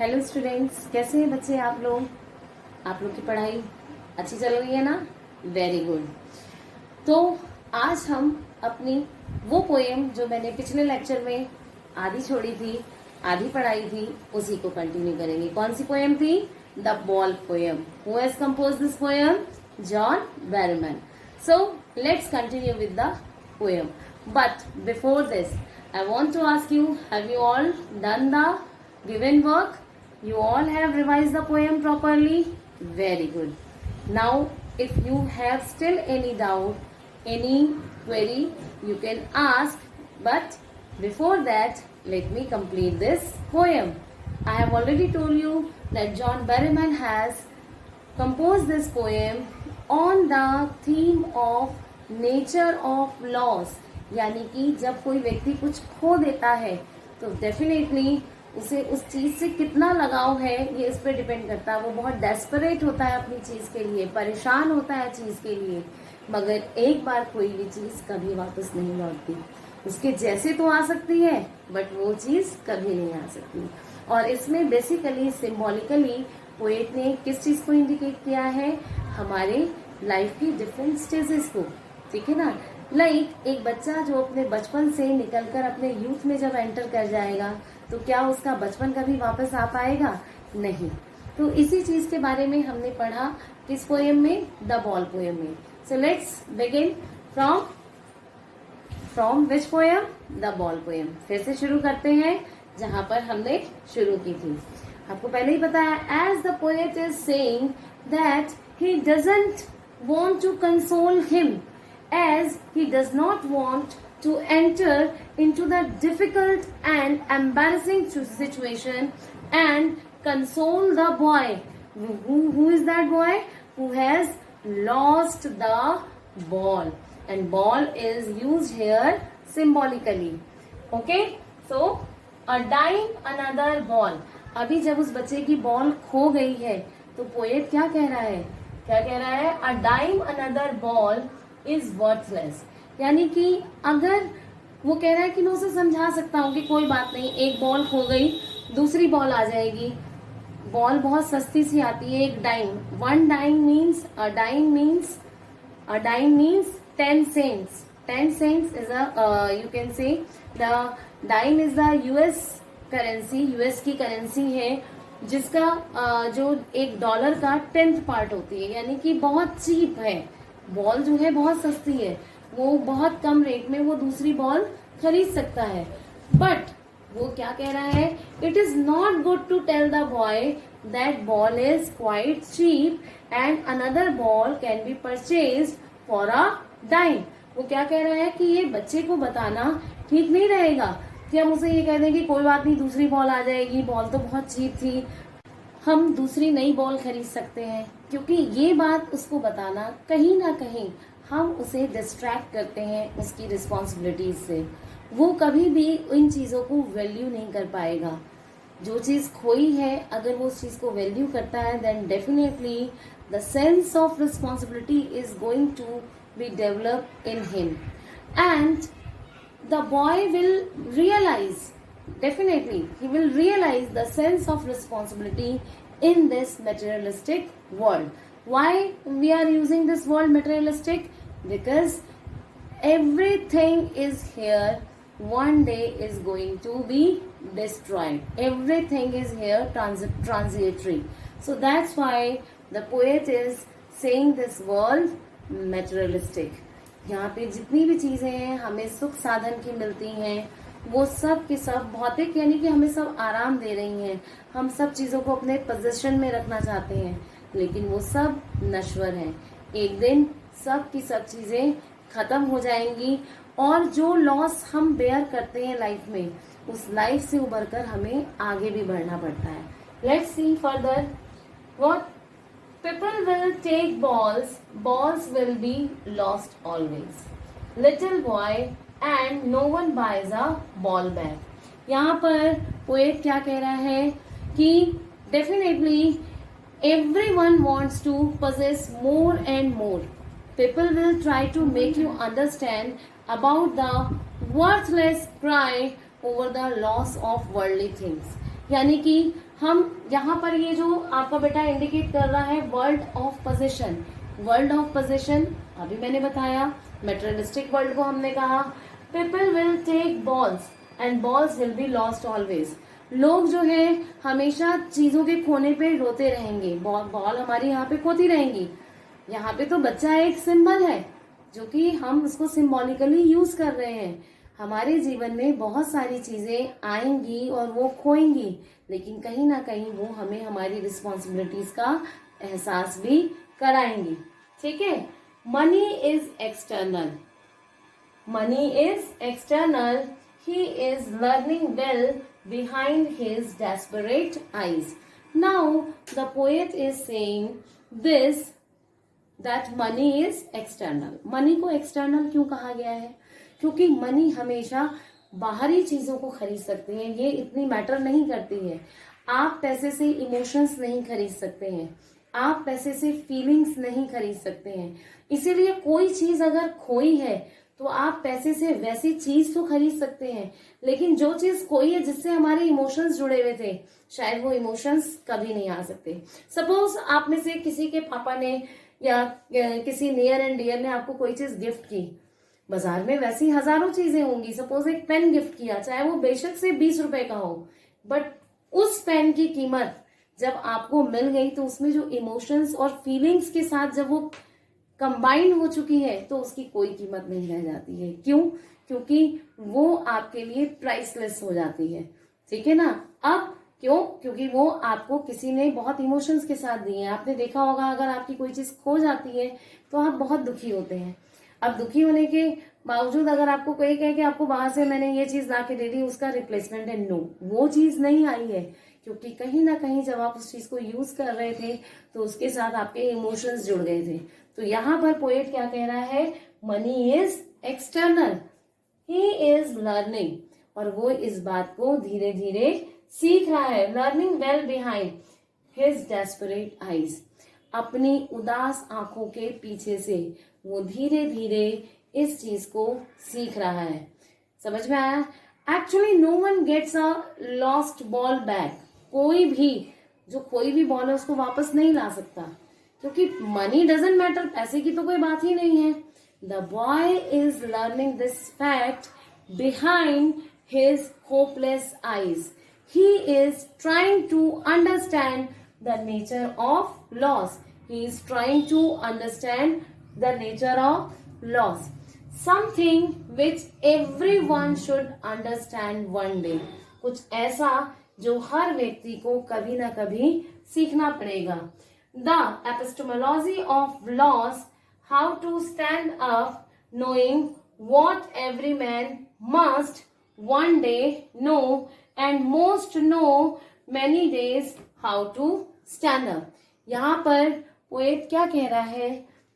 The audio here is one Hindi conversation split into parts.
हेलो स्टूडेंट्स, कैसे हैं बच्चे आप लोग की पढ़ाई अच्छी चल रही है ना? Very good. तो आज हम अपनी वो पोएम जो मैंने पिछले लेक्चर में आधी छोड़ी थी, आधी पढ़ाई थी, उसी को कंटिन्यू करेंगे। कौन सी पोएम थी? The ball poem. Who has compose this poem? John Behrman. So let's continue with the poem, but before this I want to ask you, have you all done the given work? You all have revised the poem properly? Very good. Now, if you have still any doubt, any query, you can ask. But before that, let me complete this poem. I have already told you that John Berryman has composed this poem on the theme of nature of loss. यानी कि जब कोई व्यक्ति कुछ खो देता है तो डेफिनेटली उसे उस चीज से कितना लगाव है ये इस पे डिपेंड करता है। वो बहुत डेस्परेट होता है अपनी चीज के लिए, परेशान होता है चीज के लिए, मगर एक बार कोई भी चीज कभी वापस नहीं लौटती। उसके जैसे तो आ सकती है बट वो चीज कभी नहीं आ सकती। और इसमें बेसिकली सिंबॉलिकली पोएट ने किस चीज को इंडिकेट किया है? हमारे लाइफ की डिफरेंट स्टेजेस को। ठीक है ना? एक बच्चा जो अपने बचपन से निकलकर अपने यूथ में जब एंटर कर जाएगा तो क्या उसका बचपन कभी वापस आ पाएगा? नहीं। तो इसी चीज के बारे में हमने पढ़ा किस पोएम में? द बॉल पोएम में। So let's begin from which poem? The ball poem. फिर से शुरू करते हैं जहां पर हमने शुरू की थी। आपको पहले ही बताया, as the poet is saying that he doesn't want to console him, as he does not want to enter into the difficult and embarrassing situation and console the boy. Who is that boy? Who has lost the ball. And ball is used here symbolically. Okay? So, a dime another ball. अभी जब उस बच्चे की बॉल खो गई है तो पोएट क्या कह रहा है? A dime another ball is worthless. यानी कि अगर वो कह रहा है कि मैं उसे समझा सकता हूँ कि कोई बात नहीं, एक बॉल खो गई, दूसरी बॉल आ जाएगी। बॉल बहुत सस्ती सी आती है, एक dime. One dime means a dime means 10 cents। 10 cents is you can say the dime is the US currency. US की करेंसी है जिसका जो $1 का 10th पार्ट होती है, यानी कि बहुत चीप है। बॉल जो है बहुत सस्ती है, वो बहुत कम रेट में वो दूसरी बॉल खरीद सकता है। बट वो क्या कह रहा है? It is not good to tell the boy that ball is quite cheap and another ball can be purchased for a dime. वो क्या कह रहा है कि ये बच्चे को बताना ठीक नहीं रहेगा कि हम उसे ये कह दें कि कोई बात नहीं, दूसरी बॉल आ जाएगी, बॉल तो बहुत चीप थी, हम दूसरी नई बॉल खरीद सकते हैं। क्योंकि ये बात उसको बताना कहीं ना कहीं हम उसे डिस्ट्रैक्ट करते हैं उसकी रिस्पॉन्सिबिलिटीज से। वो कभी भी इन चीजों को वैल्यू नहीं कर पाएगा। जो चीज खोई है, अगर वो उस चीज को वैल्यू करता है then definitely the sense of responsibility is going to be develop in him and the boy will realise, definitely he will realize the sense of responsibility in this materialistic world. Why we are using this word materialistic? Because everything is here, one day is going to be destroyed. Everything is here transitory. So that's why the poet is saying this word materialistic. यहाँ पे जितनी भी चीजें हैं हमें सुख साधन की मिलती हैं, वो सब के सब भौतिक, यानी कि हमें सब आराम दे रही हैं। हम सब चीजों को अपने पोजीशन में रखना चाहते हैं, लेकिन वो सब नश्वर हैं। एक दिन सब की सब चीजें खत्म हो जाएंगी और जो लॉस हम बेयर करते हैं लाइफ में, उस लाइफ से उबरकर हमें आगे भी बढ़ना पड़ता है। Let's see further what people will take balls will be lost always. Little boy and no one buys a ball back. यहाँ पर पोएट क्या कह रहा है कि definitely everyone wants to possess more and more. People will try to make you understand about the worthless cry over the loss of worldly things. यानी कि हम यहाँ पर ये जो आपका बेटा इंडिकेट कर रहा है world of possession, world of possession अभी मैंने बताया, मेटेरियलिस्टिक वर्ल्ड को हमने कहा people will take balls and balls will be lost always. लोग जो है हमेशा चीजों के खोने पे रोते रहेंगे, बॉल हमारी यहाँ पे खोती रहेंगी। यहाँ पे तो बच्चा एक सिंबल है जो कि हम उसको सिंबॉलिकली यूज कर रहे हैं। हमारे जीवन में बहुत सारी चीजें आएंगी और वो खोएंगी, लेकिन कहीं ना कहीं वो हमें हमारी रिस्पॉन्सिबिलिटीज का एहसास भी कराएंगी। ठीक है, money is external, money is external, he is learning well behind his desperate eyes. Now the poet is saying this, that money is external. Money को एक्सटर्नल क्यों कहा गया है? क्योंकि मनी हमेशा बाहरी चीजों को खरीद सकती है, ये इतनी मैटर नहीं करती है। आप पैसे से इमोशंस नहीं खरीद सकते हैं, आप पैसे से फीलिंग्स नहीं खरीद सकते हैं। इसीलिए कोई चीज अगर खोई है तो आप पैसे से वैसी चीज तो खरीद सकते हैं, लेकिन जो चीज खोई है जिससे हमारे इमोशंस जुड़े हुए थे, शायद वो इमोशंस कभी नहीं आ सकते। सपोज आप में से किसी के पापा ने या किसी नियर एंड डियर ने आपको कोई चीज गिफ्ट की, बाजार में वैसी हजारों चीजें होंगी। सपोज एक पेन गिफ्ट किया, चाहे वो बेशक से 20 रुपए का हो, बट उस पेन की कीमत जब आपको मिल गई तो उसमें जो इमोशंस और फीलिंग्स के साथ जब वो कंबाइन हो चुकी है तो उसकी कोई कीमत नहीं रह जाती है। क्यों? क्योंकि वो आपके लिए प्राइसलेस हो जाती है। ठीक है ना? अब क्यों? क्योंकि वो आपको किसी ने बहुत इमोशंस के साथ दी है। आपने देखा होगा अगर आपकी कोई चीज खो जाती है तो आप बहुत दुखी होते हैं। अब दुखी होने के बावजूद अगर आपको कोई कहे कि आपको बाहर से मैंने ये चीज ला के दे दी, उसका रिप्लेसमेंट है, नो, वो चीज नहीं आई है, क्योंकि कहीं ना कहीं जब आप उस चीज को यूज कर रहे थे तो उसके साथ आपके इमोशंस जुड़ गए थे। तो यहाँ पर पोएट क्या कह रहा है? Money is external, he is learning, और वो इस बात को धीरे धीरे सीख रहा है। Learning well behind his desperate eyes, अपनी उदास आंखों के पीछे से वो धीरे धीरे इस चीज को सीख रहा है। समझ में आया? Actually no one gets a lost ball back, कोई भी जो खोई भी बॉल है उसको वापस नहीं ला सकता, क्योंकि मनी डजंट मैटर, पैसे की तो कोई बात ही नहीं है। The boy is learning this fact behind his hopeless eyes, he is trying to understand the nature of loss, he is trying to understand the nature of loss, something which everyone should understand one day, कुछ ऐसा जो हर व्यक्ति को कभी ना कभी सीखना पड़ेगा। The epistemology of loss, how to stand up knowing what every man must one day know, and most know many days how to stand up। यहाँ पर पोएट क्या कह रहा है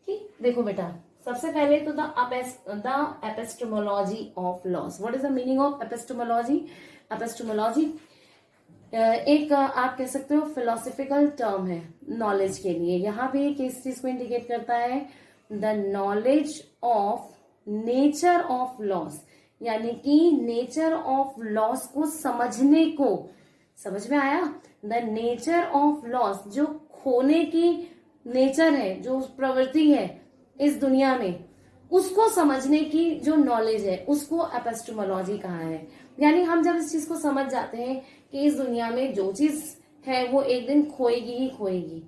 कि देखो बेटा, सबसे पहले तो the epistemology of loss. What is the meaning of epistemology? Epistemology एक आप कह सकते हो फिलोसफिकल टर्म है नॉलेज के लिए। यहाँ पे किस चीज को इंडिकेट करता है? The knowledge of nature of loss, यानी कि नेचर ऑफ लॉस को समझने को। समझ में आया? द नेचर ऑफ लॉस, जो खोने की नेचर है, जो प्रवृत्ति है इस दुनिया में, उसको समझने की जो नॉलेज है उसको एपिस्टेमोलॉजी कहा है। यानी हम जब इस चीज को समझ जाते हैं कि इस दुनिया में जो चीज है वो एक दिन खोएगी ही खोएगी।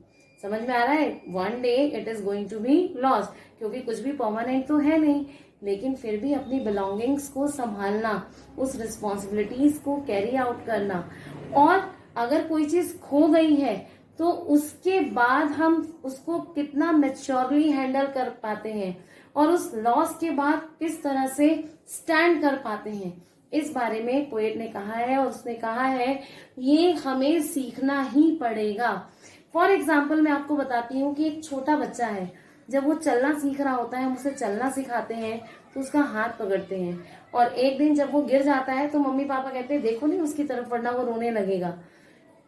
समझ में आ रहा है? One day it is going to be lost, क्योंकि कुछ भी परमानेंट तो है नहीं, लेकिन फिर भी अपनी बिलोंगिंग्स को संभालना, उस रिस्पॉन्सिबिलिटीज को कैरी आउट करना, और अगर कोई चीज खो गई है तो उसके बाद हम उसको कितना मैच्योरली हैंडल कर पाते हैं और उस लॉस के बाद किस तरह से स्टैंड कर पाते हैं, इस बारे में पोएट ने कहा है। और उसने कहा है ये हमें सीखना ही पड़ेगा। फॉर एग्जाम्पल मैं आपको बताती हूँ कि एक छोटा बच्चा है, जब वो चलना सीख रहा होता है, हम उसे चलना सिखाते हैं तो उसका हाथ पकड़ते हैं, और एक दिन जब वो गिर जाता है तो मम्मी पापा कहते हैं देखो नहीं उसकी तरफ, वरना वो रोने लगेगा।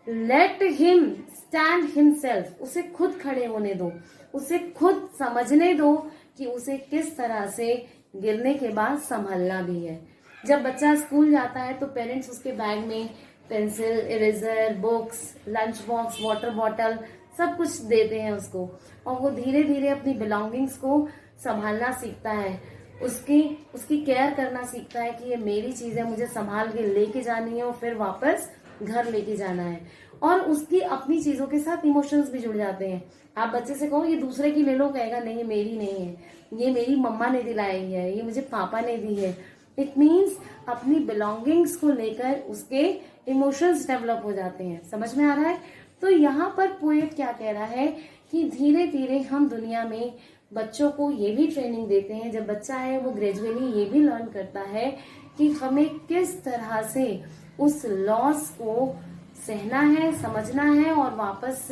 लेट हिम स्टैंड हिमसेल्फ, उसे खुद खड़े होने दो, उसे खुद समझने दो कि उसे किस तरह से गिरने के बाद संभलना भी है। जब बच्चा स्कूल जाता है तो पेरेंट्स उसके बैग में pencil, eraser, books, lunch box, water bottle, सब कुछ देते हैं उसको, और वो धीरे धीरे अपनी बिलोंगिंग्स को संभालना सीखता है, उसकी उसकी केयर करना सीखता है कि ये मेरी चीज है, मुझे संभाल के लेके जानी है और फिर वापस घर लेके जाना है। और उसकी अपनी चीजों के साथ इमोशंस भी जुड़ जाते हैं। आप बच्चे से कहो ये दूसरे की ले लो, कहेगा नहीं ये मेरी नहीं है, ये मेरी मम्मा ने दिलाई है, ये मुझे पापा ने दी है। इट मीन्स अपनी बिलोंगिंग्स को लेकर उसके इमोशंस डेवलप हो जाते हैं। समझ में आ रहा है? तो यहाँ पर पोएट क्या कह रहा है कि धीरे धीरे हम दुनिया में बच्चों को ये भी ट्रेनिंग देते हैं, जब बच्चा है वो ग्रेजुअली ये भी लर्न करता है कि हमें किस तरह से उस लॉस को सहना है, समझना है और वापस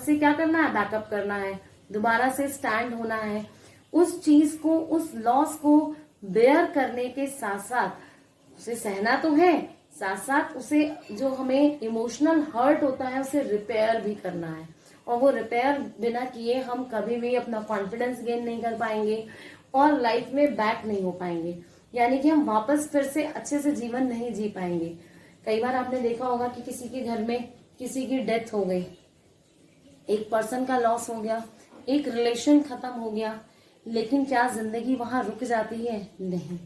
से क्या करना है, बैकअप करना है, दोबारा से स्टैंड होना है। उस चीज को, उस लॉस को बेयर करने के साथ साथ उसे सहना तो है, साथ साथ उसे जो हमें इमोशनल हर्ट होता है उसे रिपेयर भी करना है। और वो रिपेयर बिना किए हम कभी भी अपना कॉन्फिडेंस गेन नहीं कर पाएंगे और लाइफ में बैक नहीं हो पाएंगे, यानी कि हम वापस फिर से अच्छे से जीवन नहीं जी पाएंगे। कई बार आपने देखा होगा कि किसी के घर में किसी की डेथ हो गई, एक पर्सन का लॉस हो गया, एक रिलेशन खत्म हो गया, लेकिन क्या जिंदगी वहां रुक जाती है? नहीं,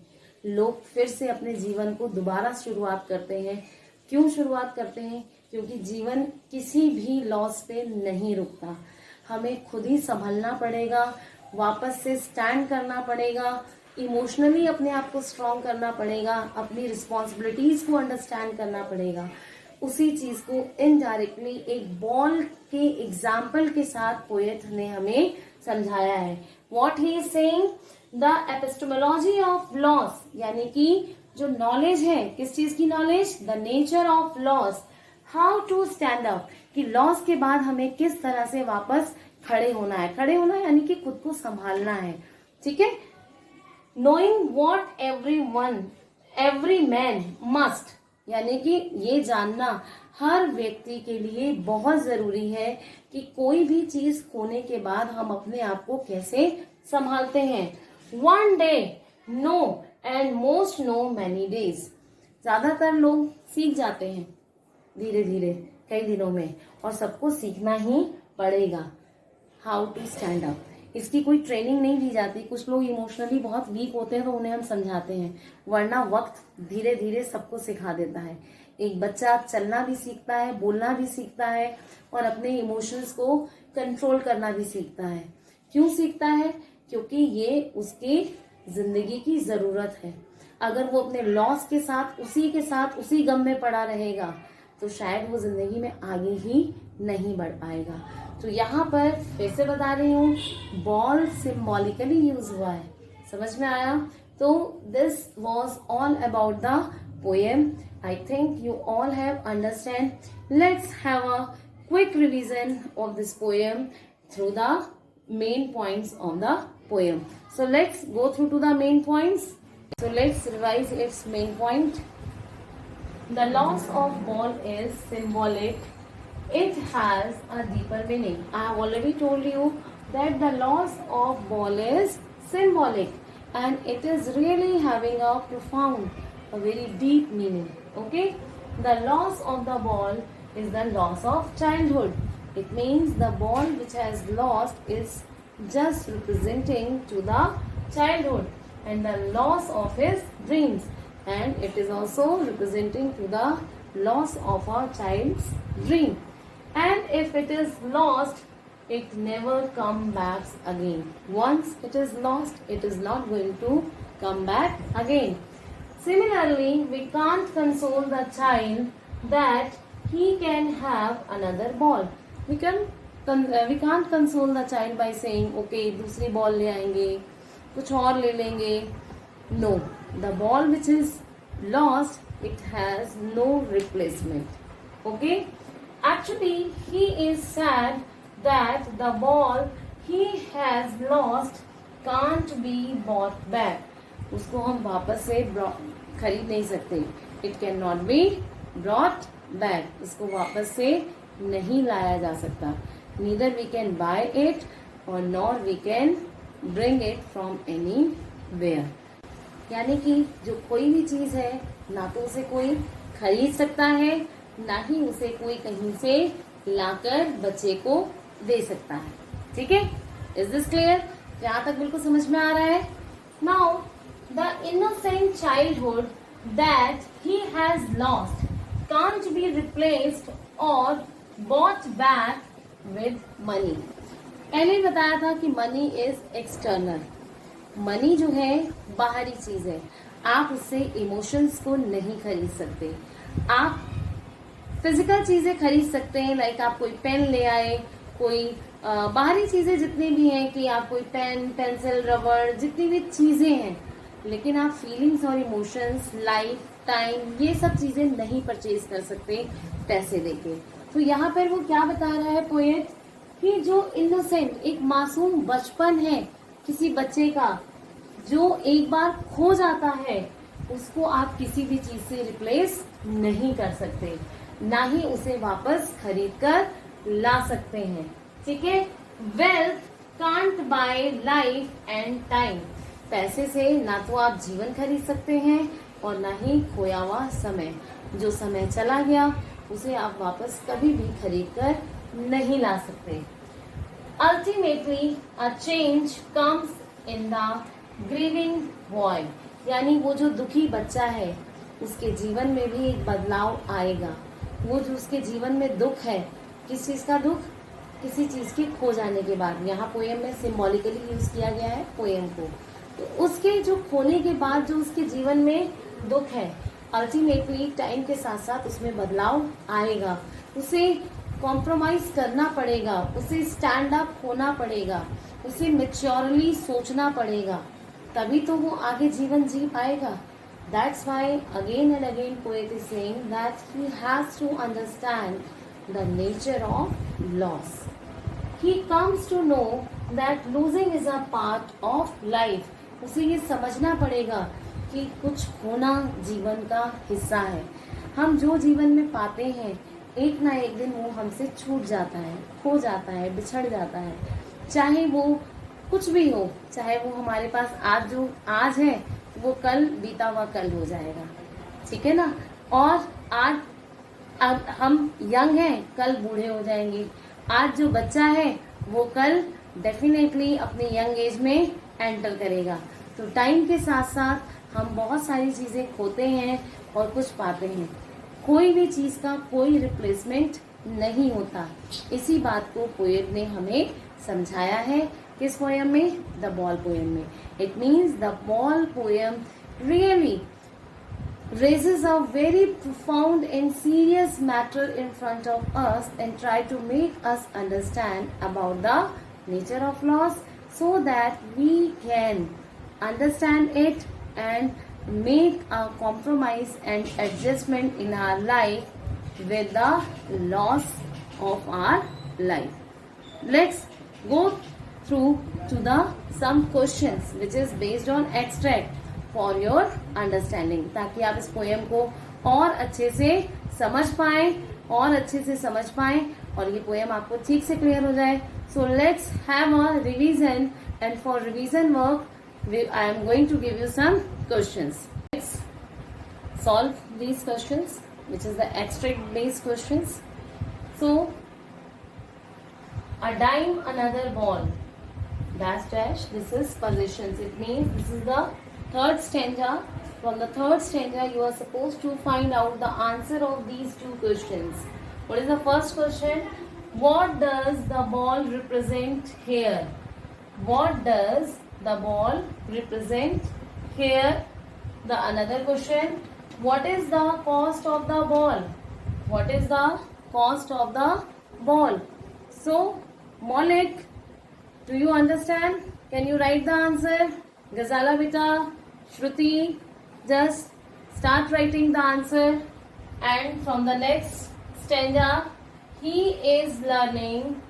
लोग फिर से अपने जीवन को दोबारा शुरुआत करते हैं। क्यों शुरुआत करते हैं? क्योंकि जीवन किसी भी लॉस पे नहीं रुकता। हमें खुद ही संभलना पड़ेगा, वापस से स्टैंड करना पड़ेगा, इमोशनली अपने आप को स्ट्रॉन्ग करना पड़ेगा, अपनी रिस्पॉन्सिबिलिटीज को अंडरस्टैंड करना पड़ेगा। उसी चीज को इनडायरेक्टली एक बॉल के एग्जाम्पल के साथ पोएट ने हमें समझाया है। What he is saying, the epistemology of loss, यानी कि जो नॉलेज है, किस चीज की knowledge? The nature of loss, how to stand up, कि लॉस के बाद हमें किस तरह से वापस खड़े होना है। खड़े होना यानी कि खुद को संभालना है, ठीक है। Knowing what every man must, यानी कि ये जानना हर व्यक्ति के लिए बहुत जरूरी है कि कोई भी चीज खोने के बाद हम अपने आप को कैसे संभालते हैं। One day know and most know many days, ज्यादातर लोग सीख जाते हैं धीरे धीरे कई दिनों में, और सबको सीखना ही पड़ेगा हाउ टू स्टैंड अप। इसकी कोई ट्रेनिंग नहीं दी जाती। कुछ लोग इमोशनली बहुत वीक होते हैं तो उन्हें हम समझाते हैं, वरना वक्त धीरे धीरे सबको सिखा देता है। एक बच्चा चलना भी सीखता है, बोलना भी सीखता है और अपने इमोशंस को कंट्रोल करना भी सीखता है। क्यों सीखता है? क्योंकि ये उसकी जिंदगी की जरूरत है। अगर वो अपने लॉस के साथ उसी गम में पड़ा रहेगा तो शायद वो जिंदगी में आगे ही नहीं बढ़ पाएगा। तो यहाँ पर फिर से बता रही हूँ, बॉल सिंबॉलिकली यूज हुआ है। समझ में आया? तो this was all about the poem. I think you all have understand. Let's have a quick revision of this poem through the main points of the poem. So let's go through to the main points. So let's revise its main point. The loss of ball is symbolic. It has a deeper meaning. I have already told you that the loss of ball is symbolic and it is really having a profound, a very deep meaning. Okay? The loss of the ball is the loss of childhood. It means the ball which has lost is just representing to the childhood and the loss of his dreams, and it is also representing to the loss of a child's dream. And if it is lost, it never come back again. Once it is lost, it is not going to come back again. Similarly, we can't console the child that he can have another ball. We can't console the child by saying, okay, दूसरी बॉल ले आएंगे, कुछ और ले लेंगे. No, the ball which is lost, it has no replacement. Okay? Actually, he is sad that the ball he has lost can't be bought back. उसको हम वापस से खरीद नहीं सकते. It cannot be brought back. इसको वापस से नहीं लाया जा सकता. Neither we can buy it or nor we can bring it from anywhere. यानी कि जो कोई भी चीज है ना तो उसे कोई खरीद सकता है, ना ही उसे कोई कहीं से लाकर बच्चे को दे सकता है। ठीक है, इज दिस क्लियर? यहाँ तक बिल्कुल समझ में आ रहा है? Now the innocent childhood that he has lost can't be replaced और बॉट बैक विद मनी। पहले ही बताया था कि मनी इज एक्सटर्नल। मनी जो है बाहरी चीज है, आप उससे इमोशंस को नहीं खरीद सकते। आप फिजिकल चीजें खरीद सकते हैं, लाइक आप कोई पेन ले आए, कोई बाहरी चीजें जितनी भी हैं कि आप कोई पेन, पेंसिल, रबड़, जितनी भी चीजें हैं, लेकिन आप फीलिंग्स और इमोशंस, लाइफ, टाइम, ये सब चीजें नहीं परचेज कर सकते पैसे देके। तो यहाँ पर वो क्या बता रहा है पोएट कि जो इनोसेंट, एक मासूम बचपन है किसी बच्चे का, जो एक बार खो जाता है, उसको आप किसी भी चीज से रिप्लेस नहीं कर सकते, ना ही उसे वापस खरीद कर ला सकते हैं। ठीक है, wealth can't buy life and time. पैसे से ना तो आप जीवन खरीद सकते हैं और ना ही खोया हुआ समय। जो समय चला गया उसे आप वापस कभी भी खरीद कर नहीं ला सकते। Ultimately a change comes in the grieving boy, यानी वो जो दुखी बच्चा है उसके जीवन में भी एक बदलाव आएगा। वो जो उसके जीवन में दुख है, किस चीज का दुख? किसी चीज के खो जाने के बाद। यहाँ पोएम में सिंबॉलिकली यूज किया गया है पोएम को। तो उसके जो खोने के बाद जो उसके जीवन में दुख है, अल्टीमेटली टाइम के साथ साथ उसमें बदलाव आएगा। उसे कॉम्प्रोमाइज करना पड़ेगा, उसे स्टैंड अप होना पड़ेगा, उसे मेच्योरली सोचना पड़ेगा, तभी तो वो आगे जीवन जी पाएगा। That's why again and again poet is saying that he has to understand the nature of loss. He comes to know that losing is a part of life. उसे ये समझना पड़ेगा कि कुछ खोना जीवन का हिस्सा है। हम जो जीवन में पाते हैं एक ना एक दिन वो हमसे छूट जाता है, खो जाता है, बिछड़ जाता है। चाहे वो कुछ भी हो, चाहे वो हमारे पास आज जो आज है वो कल बीता हुआ कल हो जाएगा। ठीक है ना? और आज हम यंग हैं, कल बूढ़े हो जाएंगे। आज जो बच्चा है वो कल डेफिनेटली अपने यंग एज में एंटर करेगा। तो टाइम के साथ साथ हम बहुत सारी चीजें खोते हैं और कुछ पाते हैं। कोई भी चीज का कोई रिप्लेसमेंट नहीं होता। इसी बात को पोएट ने हमें समझाया है। किस पोएम में? द बॉल पोएम में। It means the ball poem really raises a very profound and serious matter in front of us and try to make us understand about the nature of loss so that we can understand it and make a compromise and adjustment in our life with the loss of our life. Let's go through to the some questions which is based on extract for your understanding, ताकि आप इस पोएम को और अच्छे से समझ पाएं और अच्छे से समझ पाएं और ये पोएम आपको ठीक से क्लियर हो जाए। So let's have a revision and for revision work I am going to give you some questions. Let's solve these questions which is the extract based questions. So a dime another ball dash dash, this is positions. It means this is the third stanza. From the third stanza you are supposed to find out the answer of these two questions. What is the first question? What does the ball represent here? What does the ball represent here? The another question, what is the cost of the ball? What is the cost of the ball? So Maulik, do you understand? Can you write the answer? Ghazala beta, Shruti, just start writing the answer. And from the next stanza, he is learning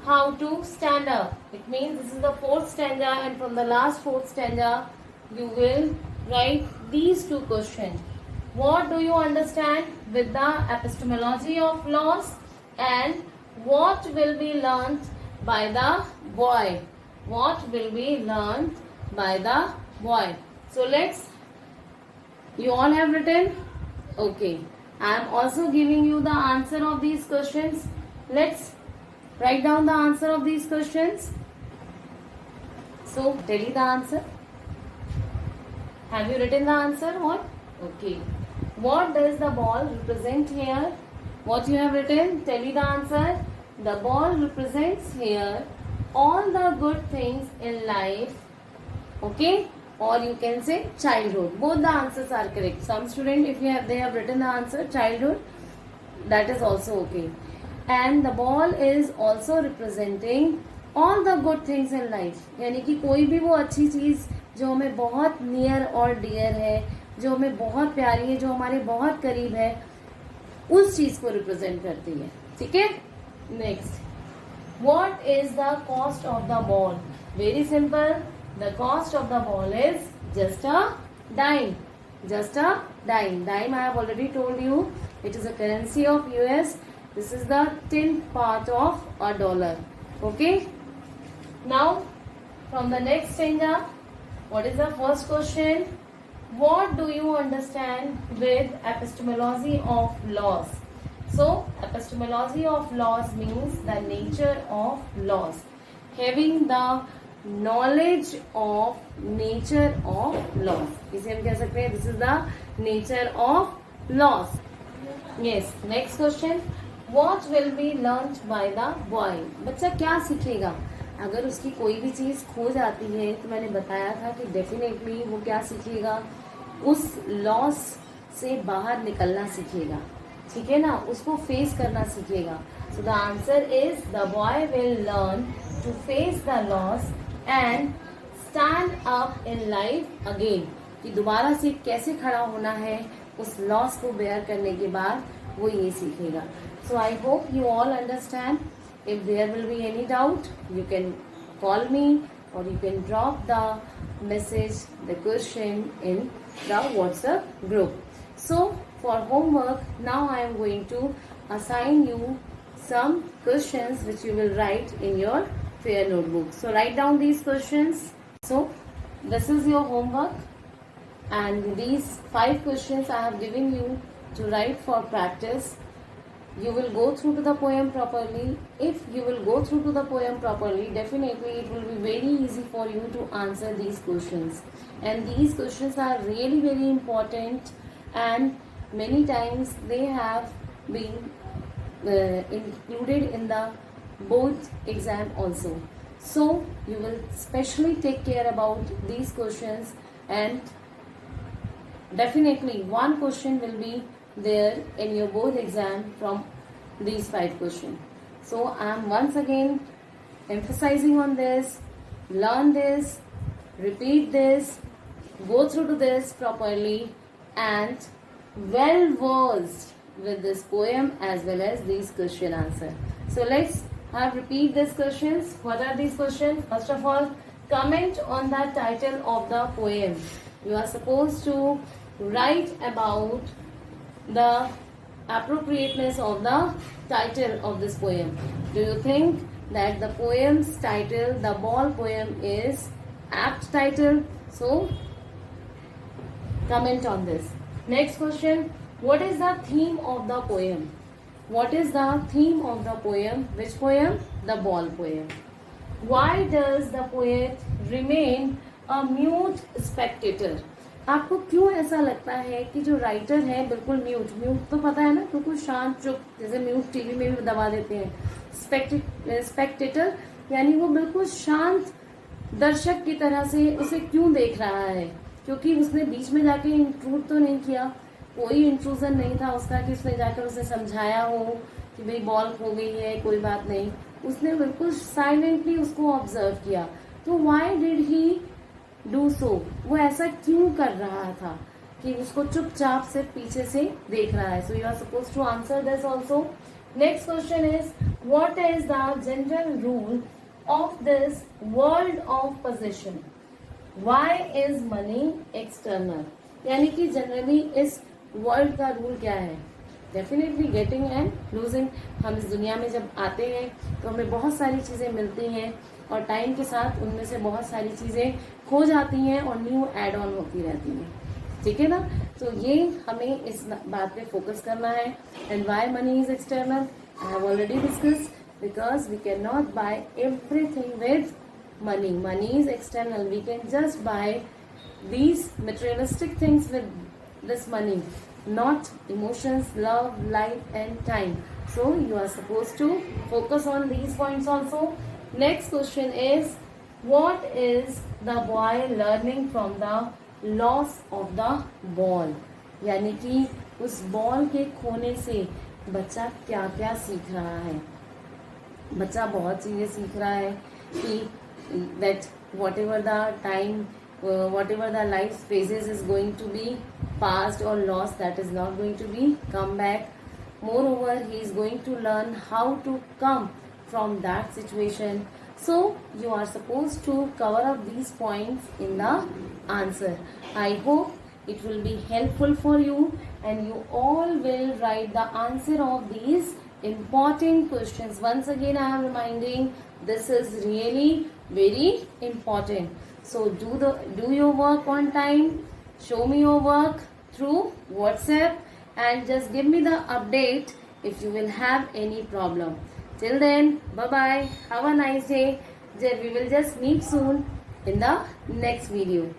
how to stand up. It means this is the fourth stanza, and from the last fourth stanza, you will write these two questions. What do you understand with the epistemology of loss, and what will be learned by the boy? What will be learned by the boy? So let's, you all have written, Okay. I am also giving you the answer of these questions. Let's write down the answer of these questions. So, tell me the answer. Have you written the answer or? Okay. What does the ball represent here? What you have written? Tell me the answer. The ball represents here all the good things in life. Okay? Or you can say childhood. Both the answers are correct. Some student, if they have written the answer childhood, that is also okay. And the ball is also representing all the good things in life. यानी कि कोई भी वो अच्छी चीज जो हमें बहुत नियर और डियर है, जो हमें बहुत प्यारी है, जो हमारे बहुत करीब है, उस चीज को रिप्रेजेंट करती है. ठीक है. Next, what is the cost of the ball? Very simple. The cost of the ball is just a dime. Just a dime. Dime, I have already told you, it is a currency of US. This is the 10th part of a dollar. Okay. Now, from the next stanza, what is the first question? What do you understand with epistemology of laws? So, epistemology of laws means the nature of laws. Having the knowledge of nature of laws. इसे हम कह सकते हैं this is the nature of laws. Yes. Next question. What will be learnt by the boy? बच्चा क्या सीखेगा? अगर उसकी कोई भी चीज खो जाती है तो मैंने बताया था कि डेफिनेटली वो क्या सीखेगा? उस लॉस से बाहर निकलना सीखेगा. ठीक है ना. उसको फेस करना सीखेगा. So the answer is the boy will learn to face the loss and stand up in life again. कि दोबारा से कैसे खड़ा होना है उस लॉस को बेयर करने के बाद वो ये सीखेगा. So I hope you all understand. If there will be any doubt, you can call me or you can drop the message, the question in the WhatsApp group. So for homework, now I am going to assign you some questions which you will write in your fair notebook. So write down these questions. So this is your homework, and these 5 questions I have given you to write for practice. You will go through to the poem properly. If you will go through to the poem properly, definitely it will be very easy for you to answer these questions. And these questions are really very important, and many times they have been included in the board exam also. So you will specially take care about these questions, and definitely one question will be there in your board exam from these 5 questions. So I am once again emphasizing on this. Learn this, repeat this, go through to this properly, and well versed with this poem as well as these question answer. So let's repeat these questions. What are these questions? First of all, comment on the title of the poem. You are supposed to write about the appropriateness of the title of this poem. Do you think that the poem's title, the ball poem, is apt title? So comment on this. Next question. What is the theme of the poem? What is the theme of the poem? Which poem? The ball poem. Why does the poet remain a mute spectator? आपको क्यों ऐसा लगता है कि जो राइटर है बिल्कुल म्यूट? म्यूट तो पता है ना, बिल्कुल शांत चुप, जैसे म्यूट टीवी में भी दबा देते हैं. स्पेक्टेटर यानी वो बिल्कुल शांत दर्शक की तरह से उसे क्यों देख रहा है? क्योंकि उसने बीच में जाके इंट्रूड तो नहीं किया. कोई इंट्रूजन नहीं था उसका कि उसने जाकर उसे समझाया हो कि भाई बॉल खो गई है, कोई बात नहीं. उसने बिल्कुल साइलेंटली उसको ऑब्जर्व किया. तो why did he do so? वो ऐसा क्यों कर रहा था कि उसको चुपचाप से पीछे से देख रहा है? So you are suppose to answer this also. Next question is what is the general rule of this world of position? Why is money external? यानी कि जनरली इस वर्ल्ड का रूल क्या है? Definitely getting and losing. हम इस दुनिया में जब आते हैं तो हमें बहुत सारी चीजें मिलती हैं और टाइम के साथ उनमें से बहुत सारी चीजें खो जाती हैं और न्यू एड ऑन होती रहती हैं. ठीक है ना. तो ये हमें इस बात पे फोकस करना है. And why money is external? I have already discuss, because we can not buy everything with money. Money is external. We can just buy these materialistic things with this money, not emotions, love, life and time. So you are supposed to focus on these points also. Next question is, what is the boy learning from the loss of the ball? यानी कि उस बॉल के खोने से बच्चा क्या क्या सीख रहा है. बच्चा बहुत चीजें सीख रहा है कि that whatever the time, whatever the life phases is going to be past or lost, that is not going to be come back. Moreover, he is going to learn how to come from that situation. So you are supposed to cover up these points in the answer. I hope it will be helpful for you and you all will write the answer of these important questions. Once again I am reminding, this is really very important. So do your work on time. Show me your work through WhatsApp and just give me the update if you will have any problem. Till then, bye bye. Have a nice day. We will just meet soon in the next video.